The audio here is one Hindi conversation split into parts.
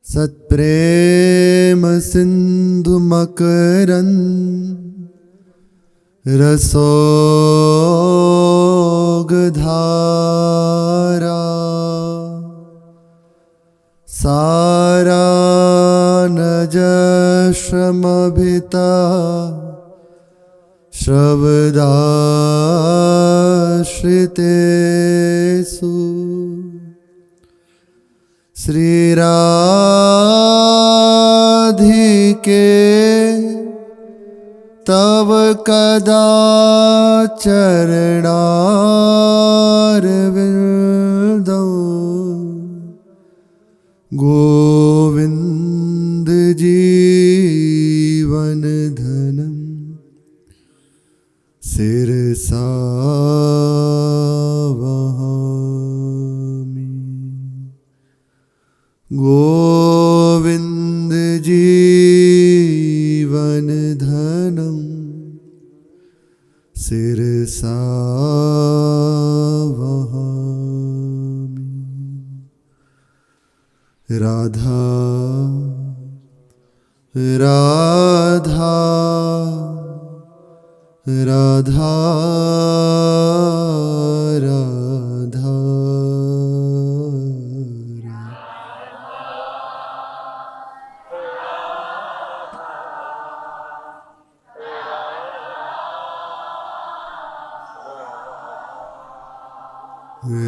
सत्प्रेम सिंधु मकरंद रसोगधारा सारा नजश्रमभिता श्रवदाश्रितेषु श्रीराधिके तव कदा चरणारविंदौ गोविंद जीवन धनम सिरसा वहामि। गोविंद जीवन धनम सिरसा वहामि। राधा राधा राधा राधा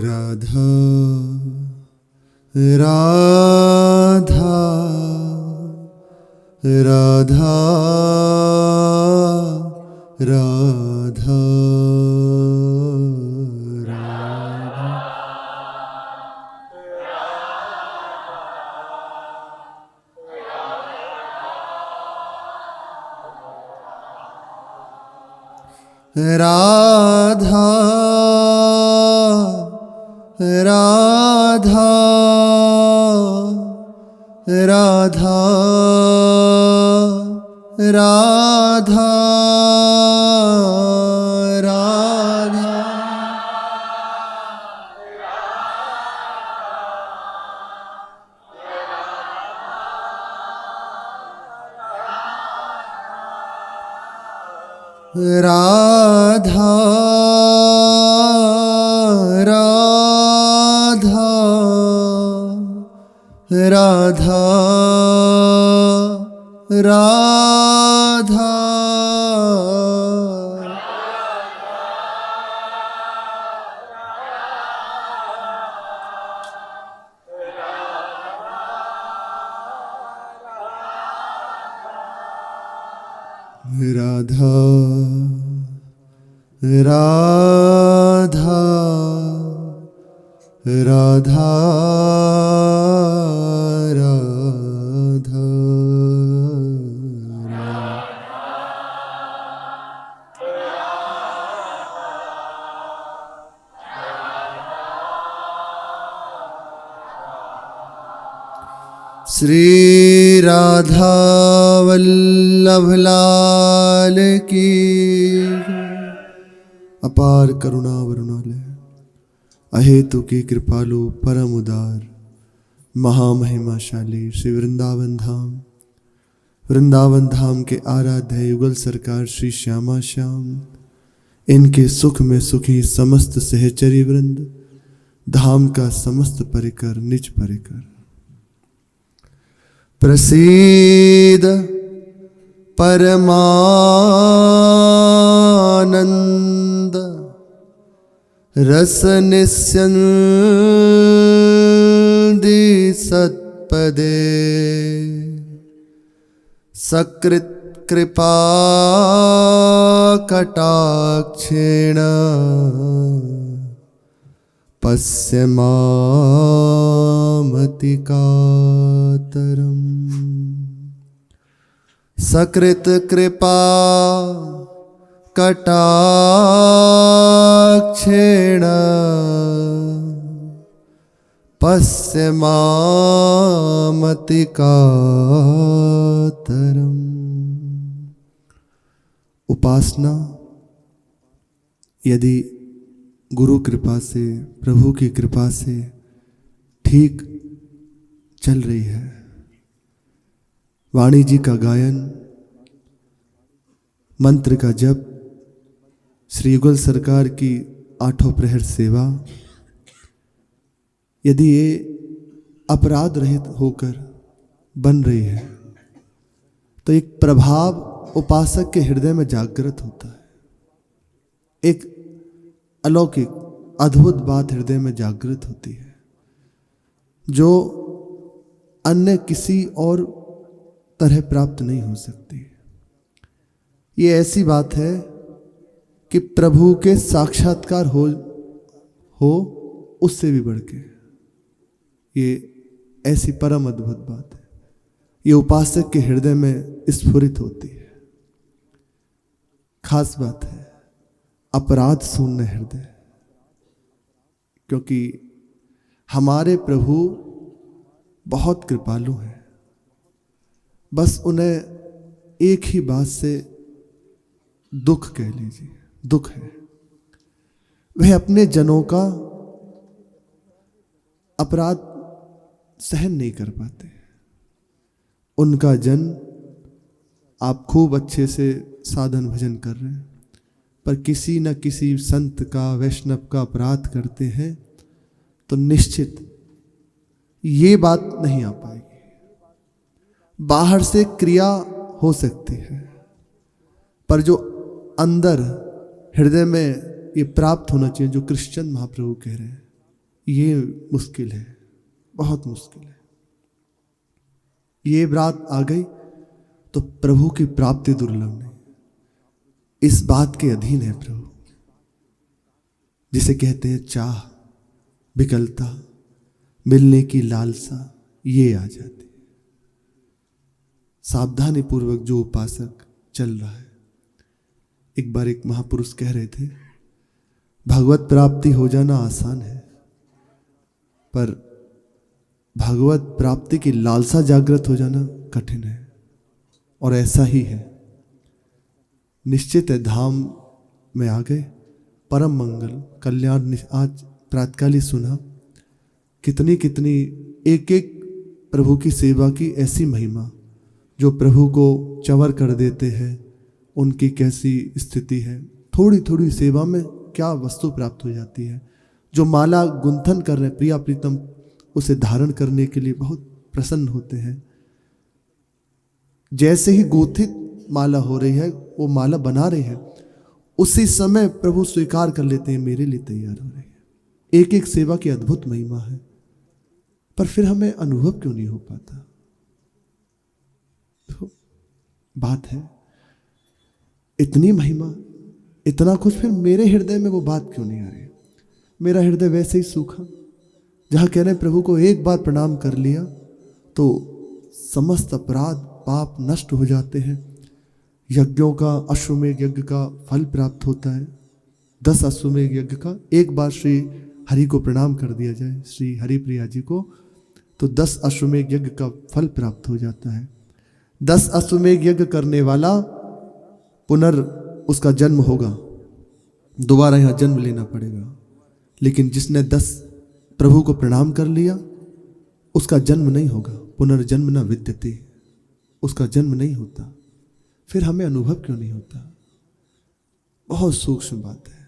राधा राधा राधा राधा राधा राधा राधा राधा राधा राधा राधा राधा राधा राधा राधा श्री राधा वल्लभ लाल की अपार करुणा वरुणालय अहेतु की कृपालु परम उदार महामहिमाशाली श्री वृंदावन धाम के आराध्य युगल सरकार श्री श्यामा श्याम, इनके सुख में सुखी समस्त सहचरी वृंद, धाम का समस्त परिकर निज परिकर। प्रसीद परमानंद रस निस्यन्दी सत्पदे सकृत कृपा कटाक्षेण पश्यमामतिकातरम्। सकृत कृपा कटाक्षेण पश्यमामतिकातरम्। उपासना यदि गुरु कृपा से, प्रभु की कृपा से ठीक चल रही है वाणी जी का गायन, मंत्र का जप, श्री युगल सरकार की आठों प्रहर सेवा, यदि ये अपराध रहित होकर बन रही है तो एक प्रभाव उपासक के हृदय में जागृत होता है। एक अलौकिक अद्भुत बात हृदय में जागृत होती है जो अन्य किसी और तरह प्राप्त नहीं हो सकती। ये ऐसी बात है कि प्रभु के साक्षात्कार हो उससे भी बढ़ के ये ऐसी परम अद्भुत बात है। ये उपासक के हृदय में स्फुरित होती है। खास बात है अपराध शून्य हृदय, क्योंकि हमारे प्रभु बहुत कृपालु हैं। बस उन्हें एक ही बात से दुख कह लीजिए, दुख है। वह अपने जनों का अपराध सहन नहीं कर पाते। उनका जन, आप खूब अच्छे से साधन भजन कर रहे हैं, पर किसी न किसी संत का, वैष्णव का अपराध करते हैं तो निश्चित ये बात नहीं आ पाएगी। बाहर से क्रिया हो सकती है, पर जो अंदर हृदय में ये प्राप्त होना चाहिए, जो कृष्ण महाप्रभु कह रहे हैं, ये मुश्किल है, बहुत मुश्किल है। ये बात आ गई तो प्रभु की प्राप्ति दुर्लभ नहीं। इस बात के अधीन है प्रभु, जिसे कहते हैं चाह, विकलता, मिलने की लालसा, ये आ जाती है। सावधानी पूर्वक जो उपासक चल रहा है, एक बार एक महापुरुष कह रहे थे, भगवत प्राप्ति हो जाना आसान है, पर भगवत प्राप्ति की लालसा जागृत हो जाना कठिन है। और ऐसा ही है। निश्चित है धाम में आ गए, परम मंगल कल्याण। आज प्रातःकाल ही सुना कितनी कितनी एक एक प्रभु की सेवा की ऐसी महिमा, जो प्रभु को चंवर कर देते हैं, उनकी कैसी स्थिति है। थोड़ी थोड़ी सेवा में क्या वस्तु प्राप्त हो जाती है। जो माला गुंथन कर रहे हैं, प्रिया प्रीतम उसे धारण करने के लिए बहुत प्रसन्न होते हैं। जैसे ही गुंथित माला हो रही है, वो माला बना रहे हैं, उसी समय प्रभु स्वीकार कर लेते हैं, मेरे लिए तैयार हो रही है। एक एक सेवा की अद्भुत महिमा है, पर फिर हमें अनुभव क्यों नहीं हो पाता? तो बात है इतनी महिमा, इतना कुछ, फिर मेरे हृदय में वो बात क्यों नहीं आ रही? मेरा हृदय वैसे ही सूखा, जहां कह रहे हैं प्रभु को एक बार प्रणाम कर लिया तो समस्त अपराध पाप नष्ट हो जाते हैं। यज्ञों का, अश्वमेध यज्ञ का फल प्राप्त होता है। 10 अश्वमेध यज्ञ का एक बार श्री हरि को प्रणाम कर दिया जाए, श्री हरिप्रिया जी को, तो 10 अश्वमेध यज्ञ का फल प्राप्त हो जाता है। 10 अश्वमेध यज्ञ करने वाला उसका जन्म होगा, दोबारा यहाँ जन्म लेना पड़ेगा। लेकिन जिसने 10 प्रभु को प्रणाम कर लिया, उसका जन्म नहीं होगा। पुनर्जन्म न विद्यते, उसका जन्म नहीं होता। फिर हमें अनुभव क्यों नहीं होता? बहुत सूक्ष्म बात है,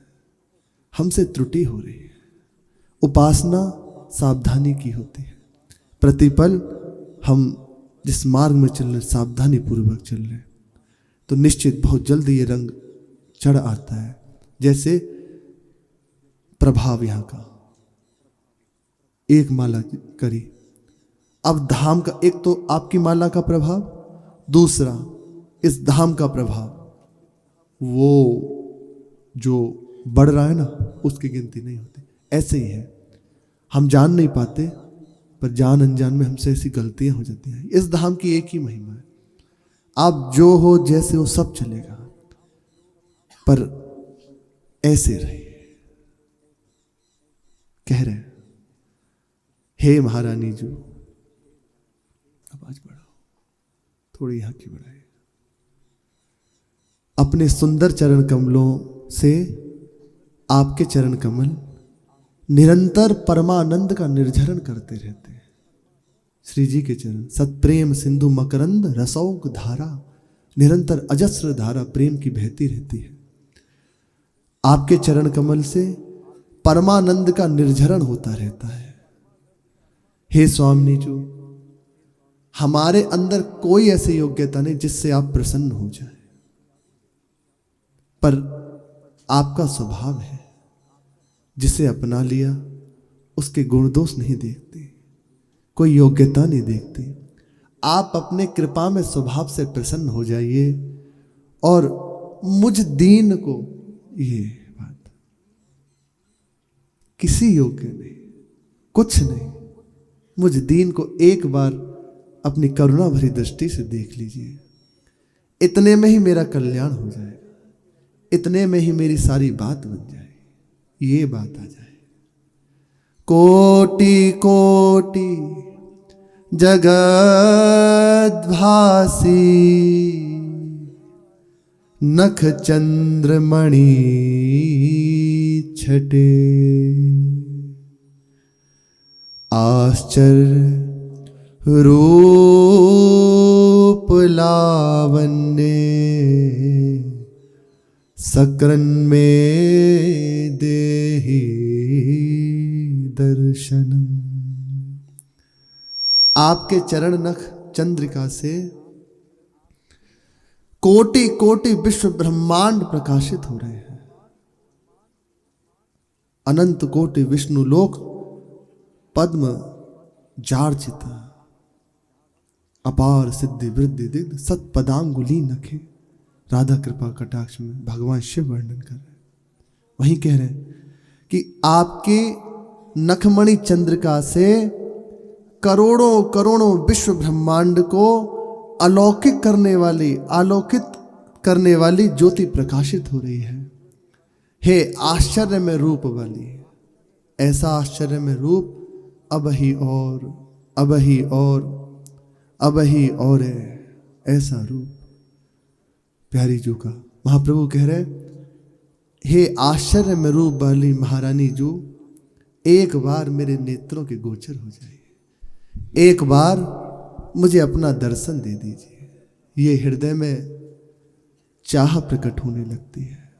हमसे त्रुटि हो रही है। उपासना सावधानी की होती है। प्रतिपल हम जिस मार्ग में चल रहे, सावधानी पूर्वक चल रहे, तो निश्चित बहुत जल्दी ये रंग चढ़ आता है। जैसे प्रभाव यहाँ का, एक माला करी, अब धाम का, एक तो आपकी माला का प्रभाव, दूसरा इस धाम का प्रभाव, वो जो बढ़ रहा है ना, उसकी गिनती नहीं होती। ऐसे ही है, हम जान नहीं पाते, पर जान अनजान में हमसे ऐसी गलतियां हो जाती हैं। इस धाम की एक ही महिमा है, आप जो हो जैसे हो सब चलेगा, पर ऐसे रहिए। कह रहे हैं, हे महारानी जी, आवाज बढ़ाओ, थोड़ी यहां की बढ़ाइए। अपने सुंदर चरण कमलों से आपके चरण कमल निरंतर परमानंद का निर्झरण करते रहते हैं। श्री जी के चरण। सत्प्रेम सिंधु मकरंद रसौक धारा, निरंतर अजस्र धारा प्रेम की बहती रहती है। आपके चरण कमल से परमानंद का निर्झरण होता रहता है। हे स्वामी जी, हमारे अंदर कोई ऐसी योग्यता नहीं जिससे आप प्रसन्न हो जाए, पर आपका स्वभाव है, जिसे अपना लिया उसके गुण दोष नहीं देखते, कोई योग्यता नहीं देखते। आप अपने कृपा में स्वभाव से प्रसन्न हो जाइए और मुझ दीन को, ये बात किसी योग्य नहीं, कुछ नहीं, मुझ दीन को एक बार अपनी करुणा भरी दृष्टि से देख लीजिए। इतने में ही मेरा कल्याण हो जाएगा, इतने में ही मेरी सारी बात बन जाएगी, ये बात आ जाए। कोटि कोटि जगद्भासी नख चंद्रमणि छटे, आश्चर्य रूप लावण्य सकरन में देहि दर्शनम। आपके चरण नख चंद्रिका से कोटि कोटि विश्व ब्रह्मांड प्रकाशित हो रहे हैं। अनंत कोटि विष्णु लोक पद्म जार्चिता, अपार सिद्धि वृद्धि दिग्ध सत्पदांगुली नखे। राधा कृपा कटाक्ष में भगवान शिव वर्णन कर रहे हैं। वहीं कह रहे हैं कि आपके नखमणि चंद्रिका से करोड़ों करोड़ों विश्व ब्रह्मांड को अलौकिक करने वाली, आलोकित करने वाली ज्योति प्रकाशित हो रही है। हे आश्चर्य में रूप वाली, ऐसा आश्चर्य में रूप अब ही और अब ही और अब ही और है, ऐसा रूप प्यारी जू का। महाप्रभु कह रहे, हे आश्चर्य में रूप वाली महारानी जू, एक बार मेरे नेत्रों के गोचर हो जाइए, एक बार मुझे अपना दर्शन दे दीजिए। ये हृदय में चाह प्रकट होने लगती है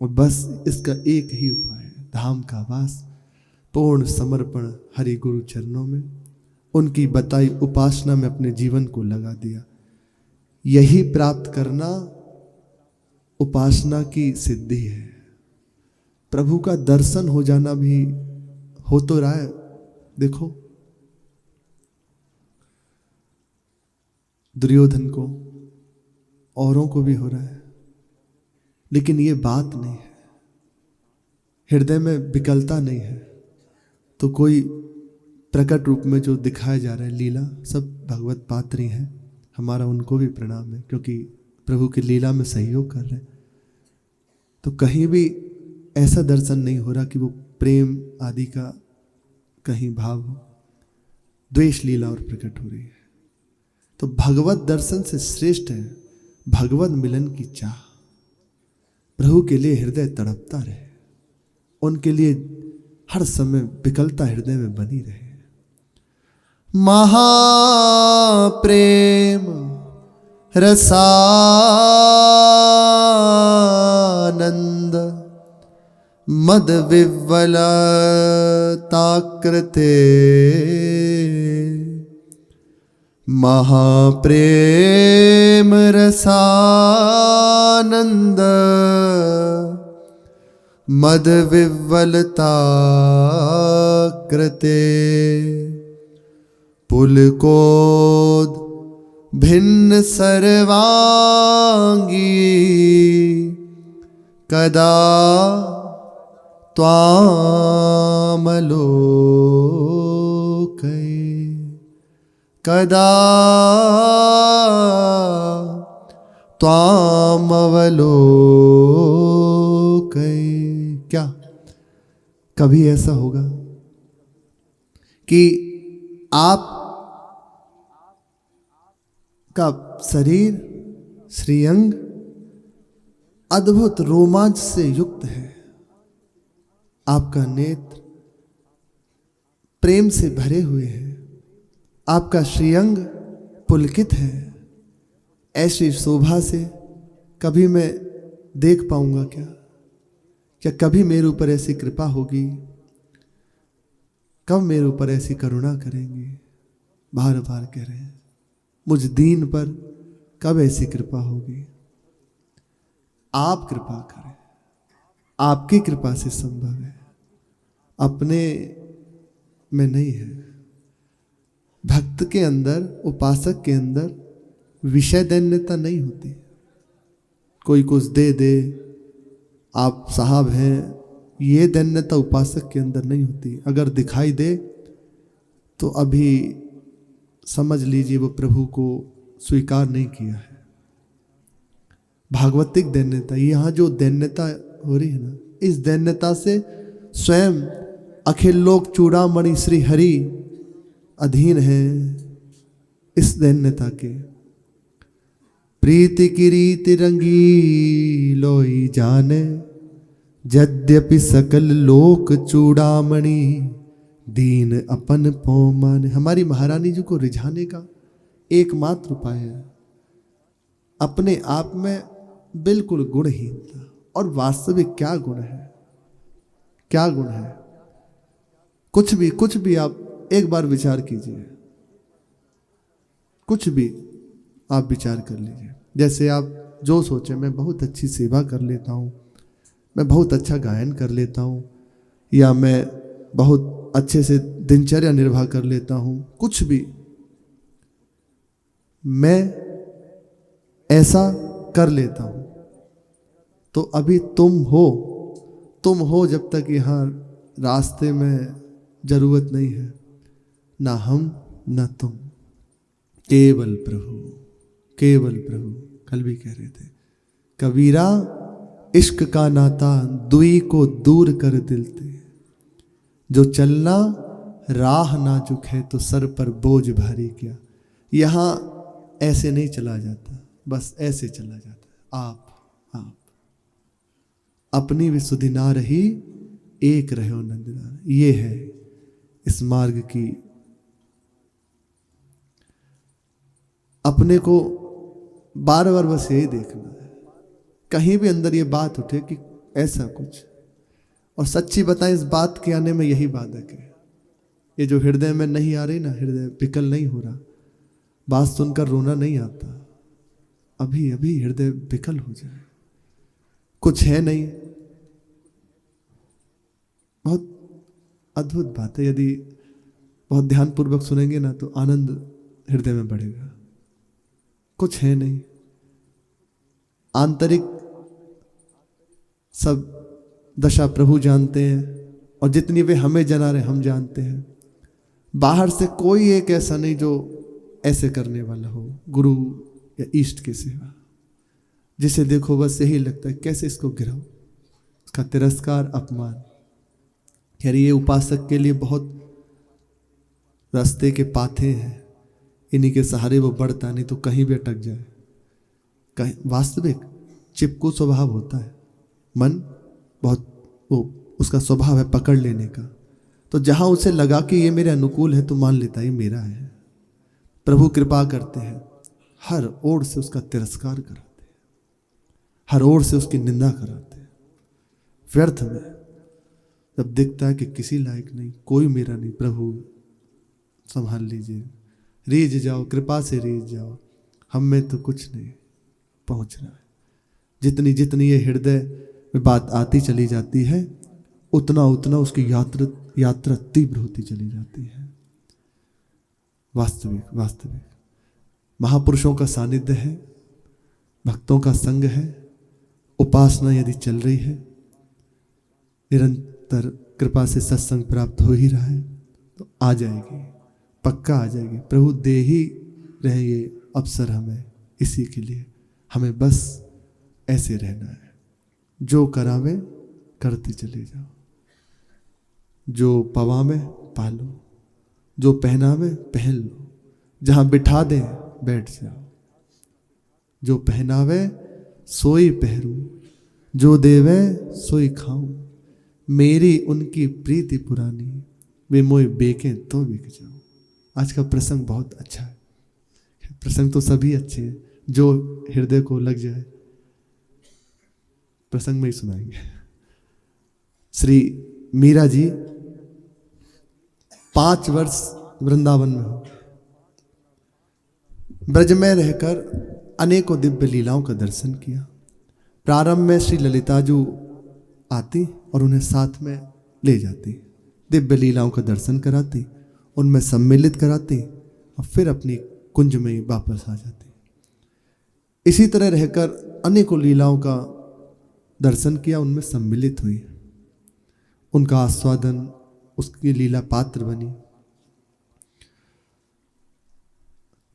और बस इसका एक ही उपाय है, धाम का वास, पूर्ण समर्पण हरि गुरु चरणों में, उनकी बताई उपासना में अपने जीवन को लगा दिया। यही प्राप्त करना उपासना की सिद्धि है। प्रभु का दर्शन हो जाना भी हो तो रहा है, देखो दुर्योधन को, औरों को भी हो रहा है, लेकिन ये बात नहीं है, हृदय में विकलता नहीं है। तो कोई प्रकट रूप में जो दिखाया जा रहा है लीला, सब भगवत पात्र ही हैं, हमारा उनको भी प्रणाम है, क्योंकि प्रभु की लीला में सहयोग कर रहे हैं। तो कहीं भी ऐसा दर्शन नहीं हो रहा कि वो प्रेम आदि का कहीं भाव हो, द्वेष लीला और प्रकट हो रही है। तो भगवत दर्शन से श्रेष्ठ है भगवत मिलन की चाह। प्रभु के लिए हृदय तड़पता रहे, उनके लिए हर समय विकलता हृदय में बनी रहे। महाप्रेम रसानंद मद विव्वलताकृते, महाप्रेम रसानंद मद विव्वलताकृते, पुलकोद भिन्न सर्वांगी कदा त्वामलोकै, कदा त्वामवलोकै। क्या कभी ऐसा होगा कि आप का शरीर, श्रीअंग अद्भुत रोमांच से युक्त है, आपका नेत्र प्रेम से भरे हुए हैं, आपका श्रीअंग पुलकित है, ऐसी शोभा से कभी मैं देख पाऊंगा क्या? क्या कभी मेरे ऊपर ऐसी कृपा होगी? कब मेरे ऊपर ऐसी करुणा करेंगे? बार बार कह रहे हैं, मुझ दीन पर कब ऐसी कृपा होगी? आप कृपा करें, आपकी कृपा से संभव है, अपने में नहीं है। भक्त के अंदर, उपासक के अंदर विषय दैन्यता नहीं होती। कोई कुछ दे दे, आप साहब हैं, ये दैन्यता उपासक के अंदर नहीं होती। अगर दिखाई दे तो अभी समझ लीजिए वो प्रभु को स्वीकार नहीं किया है। भागवतिक दैन्यता, यहाँ जो दैन्यता हो रही है ना, इस दैन्यता से स्वयं अखिल लोक चूड़ामणि श्री हरि अधीन है। इस दैन्यता के प्रीति की रीति रंगी लोई जाने, यद्यपि सकल लोक चूड़ामणि दीन अपन पो माने। हमारी महारानी जी को रिझाने का एकमात्र उपाय है अपने आप में बिल्कुल गुणहीनता। और वास्तविक क्या गुण है? क्या गुण है? कुछ भी आप एक बार विचार कीजिए, कुछ भी आप विचार कर लीजिए। जैसे आप जो सोचे, मैं बहुत अच्छी सेवा कर लेता हूँ, मैं बहुत अच्छा गायन कर लेता हूँ, या मैं बहुत अच्छे से दिनचर्या निर्वाह कर लेता हूँ, कुछ भी मैं ऐसा कर लेता हूँ, तो अभी तुम हो जब तक यहाँ रास्ते में जरूरत नहीं है। ना हम ना तुम, केवल प्रभु, केवल प्रभु। कल भी कह रहे थे, कबीरा इश्क का नाता दुई को दूर कर दिलते, जो चलना राह नाजुक है तो सर पर बोझ भारी क्या। यहाँ ऐसे नहीं चला जाता, बस ऐसे चला जाता। आप अपनी भी सुधि ना रही, एक रहो नंदलाल। ये है इस मार्ग की। अपने को बार बार बस यही देखना है, कहीं भी अंदर ये बात उठे कि ऐसा कुछ, और सच्ची बताएं, इस बात के आने में यही बाधक है। ये जो हृदय में नहीं आ रही ना, हृदय विकल नहीं हो रहा, बात सुनकर रोना नहीं आता, अभी अभी हृदय विकल हो जाए। कुछ है नहीं। बहुत अद्भुत बात है, यदि बहुत ध्यानपूर्वक सुनेंगे ना तो आनंद हृदय में बढ़ेगा। कुछ है नहीं, आंतरिक सब दशा प्रभु जानते हैं, और जितनी वे हमें जना रहे हम जानते हैं। बाहर से कोई एक ऐसा नहीं जो ऐसे करने वाला हो, गुरु या इष्ट की सेवा, जिसे देखो बस यही लगता है कैसे इसको गिराओ, इसका तिरस्कार, अपमान। यार ये उपासक के लिए बहुत रास्ते के पाथे हैं, इन्हीं के सहारे वो बढ़ता, नहीं तो कहीं भी अटक जाए। कहीं वास्तविक चिपकू स्वभाव होता है, मन बहुत वो उसका स्वभाव है पकड़ लेने का। तो जहां उसे लगा कि ये मेरे अनुकूल है तो मान लेता है ये मेरा है। प्रभु कृपा करते हैं, हर ओर से उसका तिरस्कार कराते हैं, हर ओर से उसकी निंदा कराते हैं। व्यर्थ में जब दिखता है कि किसी लायक नहीं, कोई मेरा नहीं, प्रभु संभाल लीजिए, रीझ जाओ, कृपा से रीझ जाओ, हम में तो कुछ नहीं पहुंच रहा है। जितनी जितनी ये हृदय में बात आती चली जाती है, उतना उतना उसकी यात्रा तीव्र होती चली जाती है। वास्तविक महापुरुषों का सानिध्य है, भक्तों का संग है, उपासना यदि चल रही है, निरंतर कृपा से सत्संग प्राप्त हो ही रहा है, तो आ जाएगी, पक्का आ जाएगी। प्रभु दे ही रहे ये अवसर हमें, इसी के लिए हमें बस ऐसे रहना है। जो करावे करते चले जाओ, जो पवावे पालो, जो पहनावे पहन लो, जहां बिठा दे बैठ जाओ। जो पहनावे सोई पहरूं, जो देवे सोई खाऊं, मेरी उनकी प्रीति पुरानी, वे मोय बेके तो बिक जाऊं। आज का प्रसंग बहुत अच्छा है। प्रसंग तो सभी अच्छे हैं, जो हृदय को लग जाए प्रसंग में ही सुनाएंगे। श्री मीरा जी 5 वर्ष वृंदावन में हो, ब्रज में रहकर अनेकों दिव्य लीलाओं का दर्शन किया। प्रारंभ में श्री ललिता जी आती और उन्हें साथ में ले जाती, दिव्य लीलाओं का दर्शन कराती, उनमें सम्मिलित कराती और फिर अपनी कुंज में वापस आ जाती। इसी तरह रहकर अनेकों लीलाओं का दर्शन किया, उनमें सम्मिलित हुई, उनका आस्वादन, उसकी लीला पात्र बनी।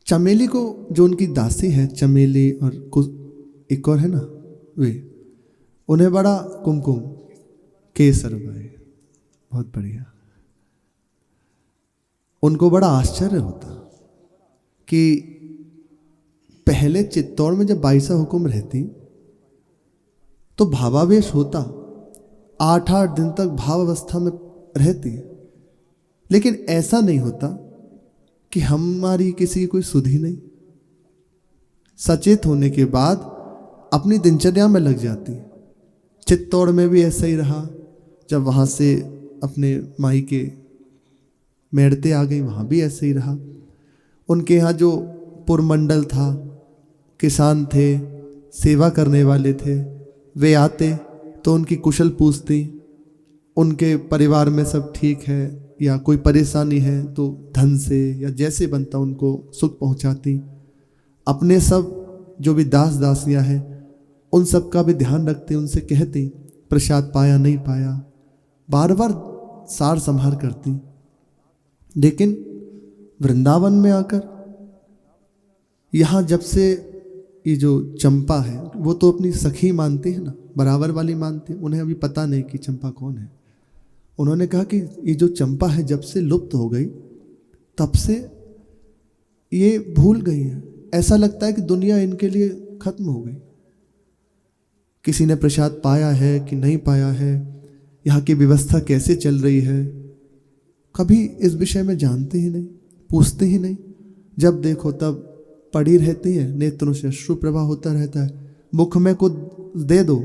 चमेली को, जो उनकी दासी है चमेली, और एक और है ना वे, उन्हें बड़ा कुमकुम केसर भाई, बहुत बढ़िया, उनको बड़ा आश्चर्य होता कि पहले चित्तौड़ में जब बाईसा हुकुम रहती तो भावावेश होता, 8-8 दिन तक भाव अवस्था में रहती, लेकिन ऐसा नहीं होता कि हमारी किसी की कोई सुधि नहीं। सचेत होने के बाद अपनी दिनचर्या में लग जाती। चित्तौड़ में भी ऐसा ही रहा, जब वहाँ से अपने माई के मेड़ते आ गई, वहाँ भी ऐसे ही रहा। उनके यहाँ जो पुरमंडल था, किसान थे, सेवा करने वाले थे, वे आते तो उनकी कुशल पूछती, उनके परिवार में सब ठीक है या कोई परेशानी है तो धन से या जैसे बनता उनको सुख पहुंचाती। अपने सब जो भी दास दासियां हैं उन सब का भी ध्यान रखती, उनसे कहती प्रसाद पाया नहीं पाया, बार बार सार संभार करती। लेकिन वृंदावन में आकर यहाँ जब से ये जो चंपा है वो तो अपनी सखी मानती है ना, बराबर वाली मानती है, उन्हें अभी पता नहीं कि चंपा कौन है। उन्होंने कहा कि ये जो चंपा है जब से लुप्त हो गई तब से ये भूल गई है, ऐसा लगता है कि दुनिया इनके लिए खत्म हो गई। किसी ने प्रसाद पाया है कि नहीं पाया है, यहाँ की व्यवस्था कैसे चल रही है, कभी इस विषय में जानते ही नहीं, पूछते ही नहीं। जब देखो तब पड़ी रहती है, नेत्रों से अश्रु प्रवाह होता रहता है। मुख में कुछ दे दो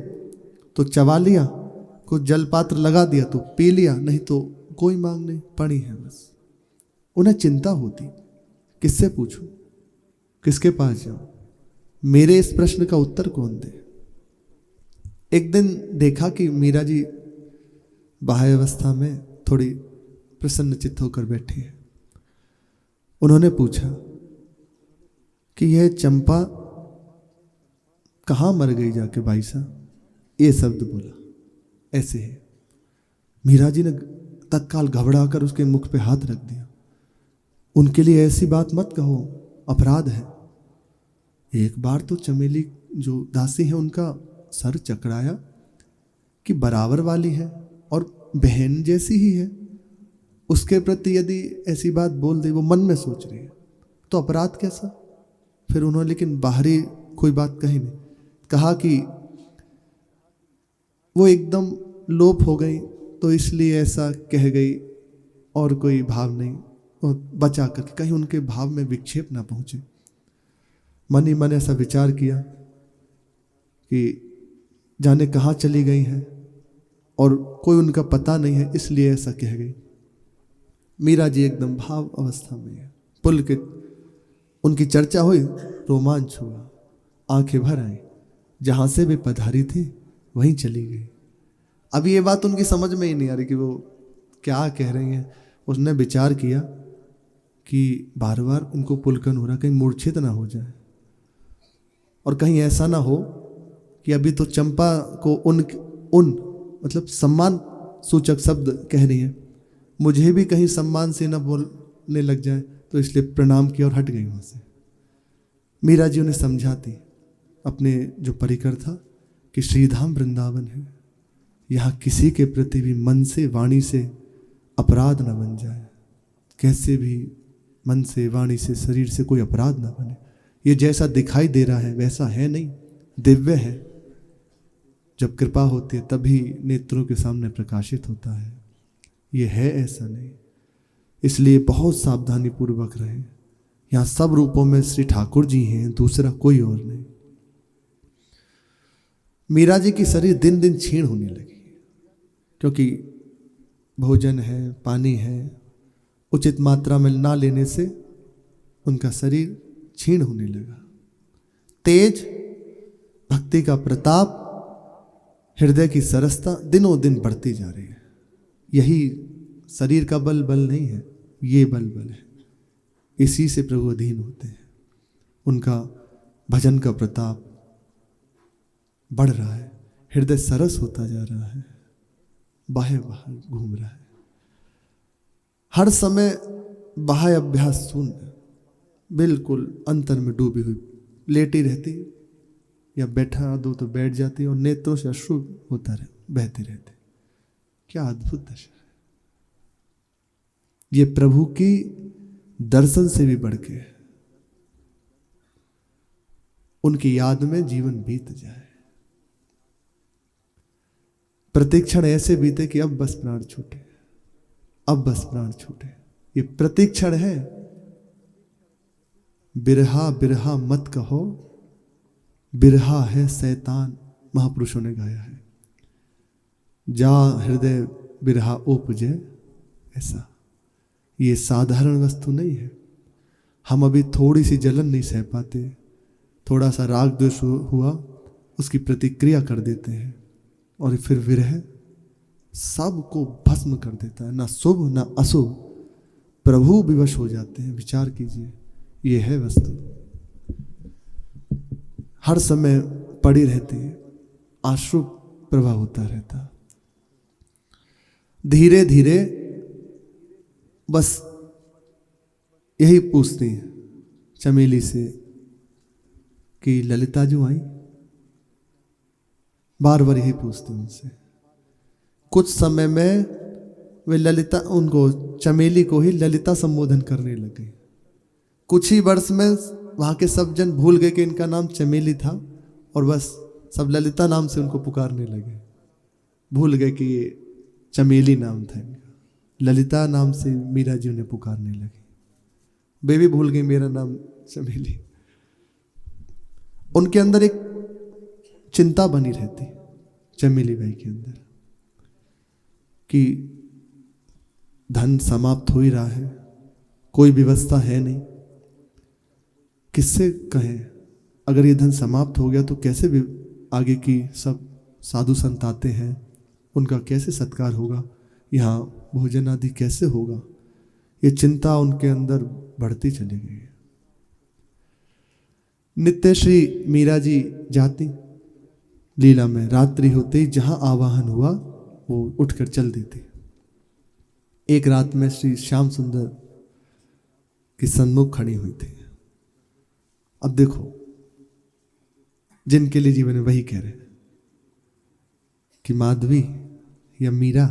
तो चबा लिया, कुछ जलपात्र लगा दिया तो पी लिया, नहीं तो कोई मांग नहीं, पड़ी है बस। उन्हें चिंता होती, किससे पूछूं, किसके पास जाऊं, मेरे इस प्रश्न का उत्तर कौन दे। एक दिन देखा कि मीरा जी बाह्य अवस्था में थोड़ी प्रसन्न चित्त होकर बैठी है। उन्होंने पूछा कि यह चंपा कहाँ मर गई जाके भाई साहब, ये शब्द बोला, ऐसे है। मीरा जी ने तत्काल घबराकर उसके मुख पे हाथ रख दिया। उनके लिए ऐसी बात मत कहो, अपराध है। एक बार तो चमेली जो दासी है उनका सर चकराया कि बराबर वाली है और बहन जैसी ही है, उसके प्रति यदि ऐसी बात बोल दे, वो मन में सोच रही है तो अपराध कैसा। फिर उन्होंने लेकिन बाहरी कोई बात कही नहीं, कहा कि वो एकदम लोप हो गई तो इसलिए ऐसा कह गई और कोई भाव नहीं, और बचा कर कहीं उनके भाव में विक्षेप ना पहुंचे। मन ही मन ऐसा विचार किया कि जाने कहाँ चली गई हैं और कोई उनका पता नहीं है, इसलिए ऐसा कह गई। मीरा जी एकदम भाव अवस्था में है, पुलकित, उनकी चर्चा हुई, रोमांच हुआ, आंखें भर आई, जहां से भी पधारी थी वहीं चली गई। अब ये बात उनकी समझ में ही नहीं आ रही कि वो क्या कह रही हैं। उसने विचार किया कि बार बार उनको पुलकन हो रहा, कहीं मूर्छित ना हो जाए और कहीं ऐसा ना हो कि अभी तो चंपा को उन मतलब सम्मान सूचक शब्द कह रही है, मुझे भी कहीं सम्मान से न बोलने लग जाए, तो इसलिए प्रणाम किया और हट गई वहाँ से। मीरा जी उन्हें समझाती अपने जो परिकर था कि श्रीधाम वृंदावन है, यहाँ किसी के प्रति भी मन से वाणी से अपराध न बन जाए, कैसे भी मन से वाणी से शरीर से कोई अपराध न बने। ये जैसा दिखाई दे रहा है वैसा है नहीं, दिव्य है। जब कृपा होती है तभी नेत्रों के सामने प्रकाशित होता है, ये है ऐसा नहीं। इसलिए बहुत सावधानी पूर्वक रहें। यहाँ सब रूपों में श्री ठाकुर जी हैं, दूसरा कोई और नहीं। मीरा जी की शरीर दिन दिन क्षीण होने लगी, क्योंकि भोजन है, पानी है, उचित मात्रा में ना लेने से उनका शरीर क्षीण होने लगा। तेज, भक्ति का प्रताप, हृदय की सरसता दिनों दिन बढ़ती जा रही है। यही शरीर का बल नहीं है, ये बल है। इसी से प्रभु अधीन होते हैं। उनका भजन का प्रताप बढ़ रहा है, हृदय सरस होता जा रहा है, बाह्य बाहर घूम रहा है। हर समय बाह्य अभ्यास शून्य, बिल्कुल अंतर में डूबी हुई लेटी रहती, या बैठा दो तो बैठ जाती और नेत्रों से अश्रु होता रहे, बहते रहते। क्या अद्भुत दशा है! ये प्रभु की दर्शन से भी बढ़ के उनकी याद में जीवन बीत जाए। प्रतीक्षण ऐसे बीते कि अब बस प्राण छूटे, अब बस प्राण छूटे। ये प्रतीक्षण है। बिरहा बिरहा मत कहो, बिरहा है शैतान, महापुरुषों ने गाया है। जा हृदय बिरहा उपजे, ऐसा ये साधारण वस्तु नहीं है। हम अभी थोड़ी सी जलन नहीं सह पाते, थोड़ा सा राग द्वेष हुआ, उसकी प्रतिक्रिया कर देते हैं, और फिर विरह सबको भस्म कर देता है। ना शुभ ना अशुभ, प्रभु विवश हो जाते हैं। विचार कीजिए, ये है वस्तु। हर समय पड़ी रहती है, आश्रु प्रवाह होता रहता। धीरे धीरे बस यही पूछती है चमेली से कि ललिता जो आई, बार बार यही पूछती उनसे। कुछ समय में वे ललिता, उनको चमेली को ही ललिता संबोधन करने लगे। कुछ ही वर्ष में वहां के सब जन भूल गए कि इनका नाम चमेली था, और बस सब ललिता नाम से उनको पुकारने लगे। भूल गए कि ये चमेली नाम था इनका, ललिता नाम से मीरा जी उन्हें पुकारने लगी। वे भी भूल गई मेरा नाम चमेली। उनके अंदर एक चिंता बनी रहती चमेली भाई के अंदर कि धन समाप्त हो ही रहा है, कोई व्यवस्था है नहीं, किससे कहें? अगर ये धन समाप्त हो गया तो कैसे भी आगे की सब साधु संत आते हैं, उनका कैसे सत्कार होगा, यहाँ भोजन आदि कैसे होगा? ये चिंता उनके अंदर बढ़ती चली गई। नित्य श्री मीरा जी जाती लीला में, रात्रि होते ही जहां आवाहन हुआ वो उठकर चल देती। एक रात में श्री श्याम सुंदर के सन्मुख खड़ी हुई थी। अब देखो, जिनके लिए जीवन में वही कह रहे कि माधवी या मीरा,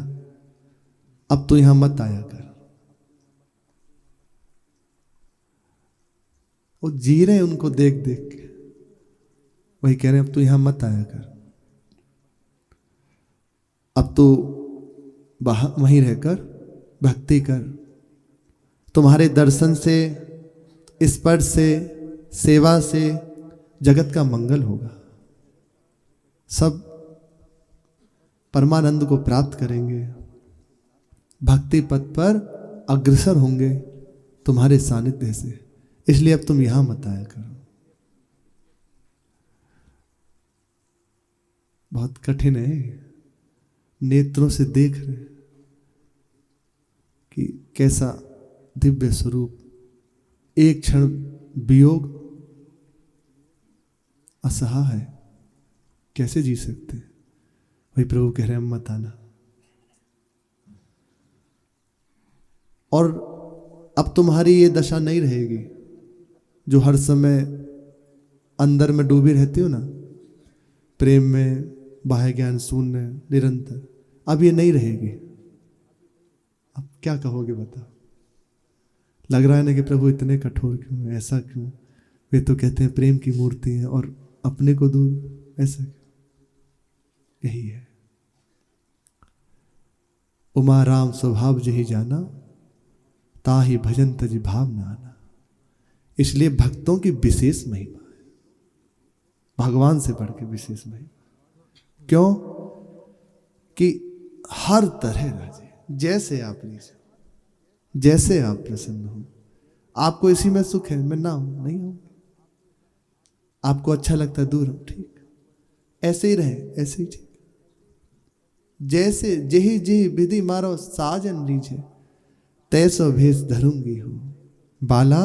अब तो यहां मत आया कर। वो जी रहे हैं उनको देख देख के, वही कह रहे हैं अब तो यहां मत आया कर, अब तो वहीं रहकर भक्ति कर। तुम्हारे दर्शन से, स्पर्श से, सेवा से जगत का मंगल होगा। सब परमानंद को प्राप्त करेंगे, भक्ति पथ पर अग्रसर होंगे तुम्हारे सानिध्य से। इसलिए अब तुम यहां मत आया करो। बहुत कठिन है, नेत्रों से देख रहे कि कैसा दिव्य स्वरूप, एक क्षण वियोग असहा है, कैसे जी सकते? वही प्रभु कह रहे हैं मत आना। और अब तुम्हारी ये दशा नहीं रहेगी जो हर समय अंदर में डूबी रहती हो ना, प्रेम में, बाह्य ज्ञान शून्य निरंतर। अब ये नहीं रहेगी। अब क्या कहोगे बताओ? लग रहा है ना कि प्रभु इतने कठोर क्यों, ऐसा क्यों? वे तो कहते हैं प्रेम की मूर्ति है और अपने को दूर, ऐसा क्यों? यही है। उमा राम स्वभाव जही जाना, ताहि भजन तजि भाव न आना। इसलिए भक्तों की विशेष महिमा है, भगवान से बढ़ के विशेष महिमा। क्यों? कि हर तरह राजे, जैसे आप लीजिए, जैसे आप प्रसन्न हो। आपको इसी में सुख है, मैं ना हूं, नहीं हूं। आपको अच्छा लगता है, दूर हो, ठीक, ऐसे ही रहे, ऐसे ही ठीक। जैसे जेहि जेहि विधि मारो साजन लीजे, तैसो भेष धरूंगी हो, बाला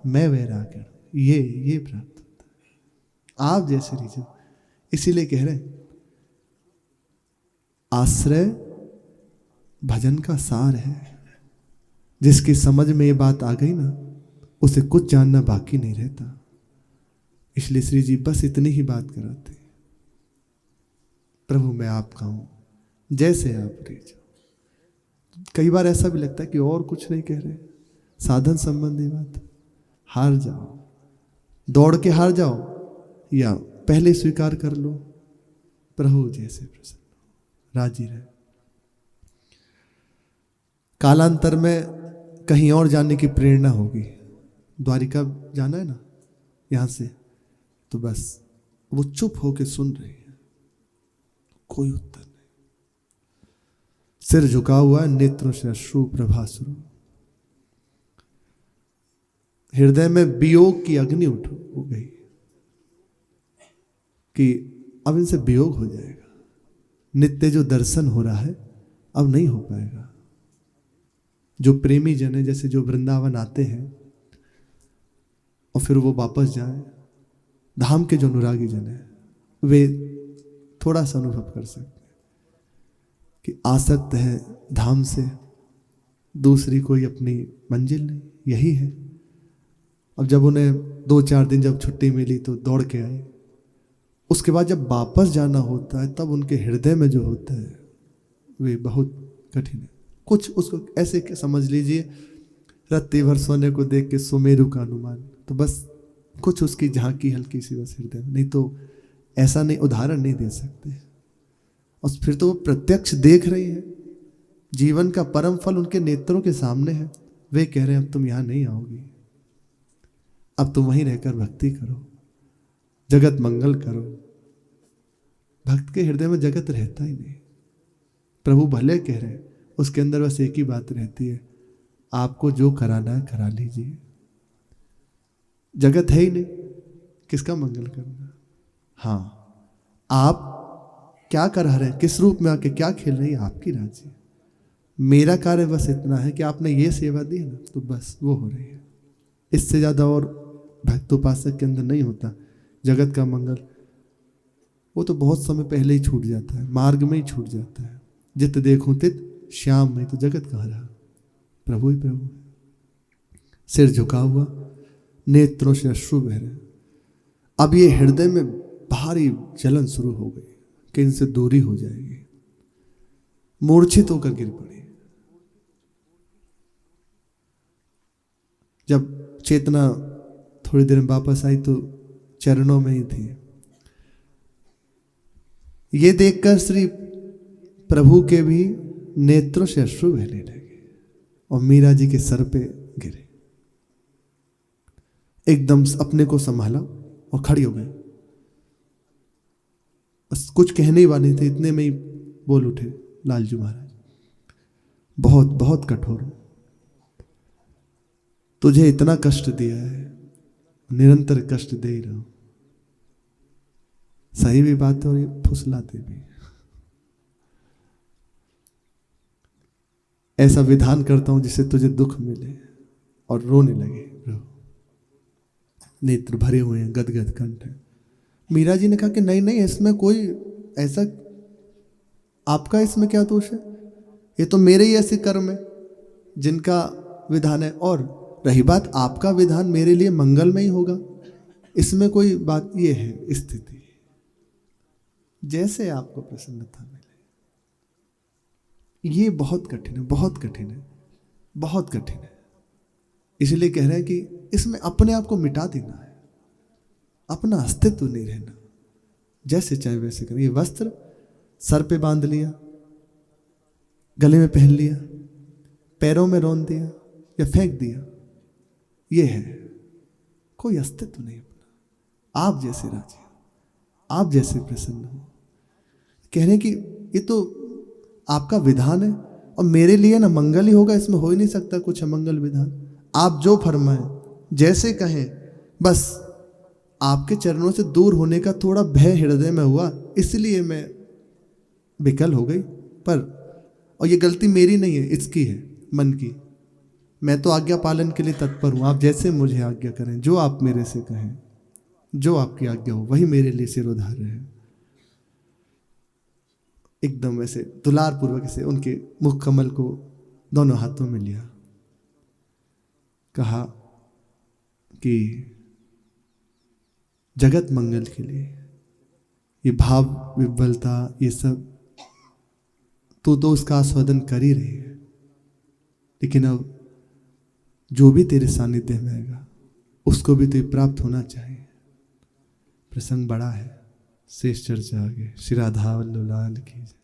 मैं वैराग्य। ये प्राप्त होता है आप जैसे लीजिए। इसीलिए कह रहे हैं आश्रय भजन का सार है। जिसकी समझ में ये बात आ गई ना, उसे कुछ जानना बाकी नहीं रहता। इसलिए श्री जी बस इतनी ही बात कराते, प्रभु मैं आपका हूं, जैसे आप लीजिए। कई बार ऐसा भी लगता है कि और कुछ नहीं कह रहे, साधन संबंधी बात। हार जाओ, दौड़ के हार जाओ, या पहले स्वीकार कर लो, प्रभु जैसे प्रसन्न हो, राजी रहे। कालांतर में कहीं और जाने की प्रेरणा होगी। द्वारिका जाना है ना यहां से, तो बस वो चुप होके सुन रही है, कोई उत्तर नहीं, सिर झुका हुआ, नेत्रों से अश्रु प्रभा शुरू। हृदय में वियोग की अग्नि उठ हो गई कि अब इनसे वियोग हो जाएगा। नित्य जो दर्शन हो रहा है अब नहीं हो पाएगा। जो प्रेमी जन है, जैसे जो वृंदावन आते हैं और फिर वो वापस जाएं, धाम के जो अनुरागी जन है वे थोड़ा सा अनुभव कर सकते हैं कि आसक्त है धाम से, दूसरी कोई अपनी मंजिल नहीं, यही है। अब जब उन्हें 2-4 दिन जब छुट्टी मिली तो दौड़ के आए। उसके बाद जब वापस जाना होता है तब उनके हृदय में जो होता है वे बहुत कठिन है। कुछ उसको ऐसे समझ लीजिए, रत्ती भर सोने को देख के सुमेरु का अनुमान, तो बस कुछ उसकी झांकी हल्की सी बस हृदय में, नहीं तो ऐसा नहीं, उदाहरण नहीं दे सकते। और फिर तो वो प्रत्यक्ष देख रही है, जीवन का परम फल उनके नेत्रों के सामने है। वे कह रहे हैं अब तुम यहां नहीं आओगी, अब तुम वहीं रहकर भक्ति करो, जगत मंगल करो। भक्त के हृदय में जगत रहता ही नहीं। प्रभु भले कह रहे हैं, उसके अंदर बस एक ही बात रहती है, आपको जो कराना है करा लीजिए। जगत है ही नहीं, किसका मंगल करना। हाँ, आप क्या करा रहे हैं, किस रूप में आके क्या खेल रही है, आपकी राजी। मेरा कार्य बस इतना है कि आपने ये सेवा दी है ना, तो बस वो हो रही है। इससे ज्यादा और भक्तोपासक के अंदर नहीं होता। जगत का मंगल वो तो बहुत समय पहले ही छूट जाता है, मार्ग में ही छूट जाता है। जित देखूं तित श्याम में, तो जगत कहाँ रहा, प्रभु ही प्रभु। सिर झुका हुआ, नेत्रों से अश्रु बह रहे। अब ये हृदय में भारी जलन शुरू हो गई कि इनसे दूरी हो जाएगी। मूर्छित होकर गिर पड़ी। जब चेतना थोड़ी देर में वापस आई तो चरणों में ही थी। ये देखकर श्री प्रभु के भी नेत्रों से अश्रु बहने लगे और मीरा जी के सर पे गिरे। एकदम अपने को संभाला और खड़ी हो गई। बस कुछ कहने ही वाले थे, इतने में ही बोल उठे लालजू महाराज, बहुत बहुत कठोर हूं, तुझे इतना कष्ट दिया है, निरंतर कष्ट दे ही रहा हूं। सही भी बात है और ये फुसलाते भी। ऐसा विधान करता हूं जिससे तुझे दुख मिले, और रोने लगे। नेत्र भरे हुए हैं, गदगद कंठ है। मीरा जी ने कहा कि नहीं नहीं, इसमें कोई ऐसा, आपका इसमें क्या दोष है, ये तो मेरे ही ऐसे कर्म है जिनका विधान है, और रही बात आपका विधान मेरे लिए मंगल में ही होगा, इसमें कोई बात। ये है स्थिति, जैसे आपको प्रसन्नता मिले। ये बहुत कठिन है, बहुत कठिन है, बहुत कठिन है। इसलिए कह रहे हैं कि इसमें अपने आप को मिटा देना है, अपना अस्तित्व नहीं रहना, जैसे चाहे वैसे करें। ये वस्त्र सर पे बांध लिया, गले में पहन लिया, पैरों में रौंद दिया, या फेंक दिया, ये है, कोई अस्तित्व नहीं अपना। आप जैसे राजी हो, आप जैसे प्रसन्न हो, कह रहे हैं कि ये तो आपका विधान है और मेरे लिए ना मंगल ही होगा, इसमें हो ही नहीं सकता कुछ अमंगल विधान। आप जो फरमाएं, जैसे कहें, बस आपके चरणों से दूर होने का थोड़ा भय हृदय में हुआ, इसलिए मैं विकल हो गई। पर और ये गलती मेरी नहीं है, इसकी है, मन की। मैं तो आज्ञा पालन के लिए तत्पर हूं, आप जैसे मुझे आज्ञा करें, जो आप मेरे से कहें, जो आपकी आज्ञा हो वही मेरे लिए सिरोधार्य है। एकदम वैसे दुलार पूर्वक से उनके मुख कमल को दोनों हाथों में लिया, कहा कि जगत मंगल के लिए ये भाव विह्वलता, ये सब तो उसका आस्वादन कर ही रही है, लेकिन अब जो भी तेरे सानिध्य में आएगा उसको भी तो प्राप्त होना चाहिए। प्रसंग बड़ा है, शेष चर्चा आगे। श्री राधा वल्लभ लाल की जय।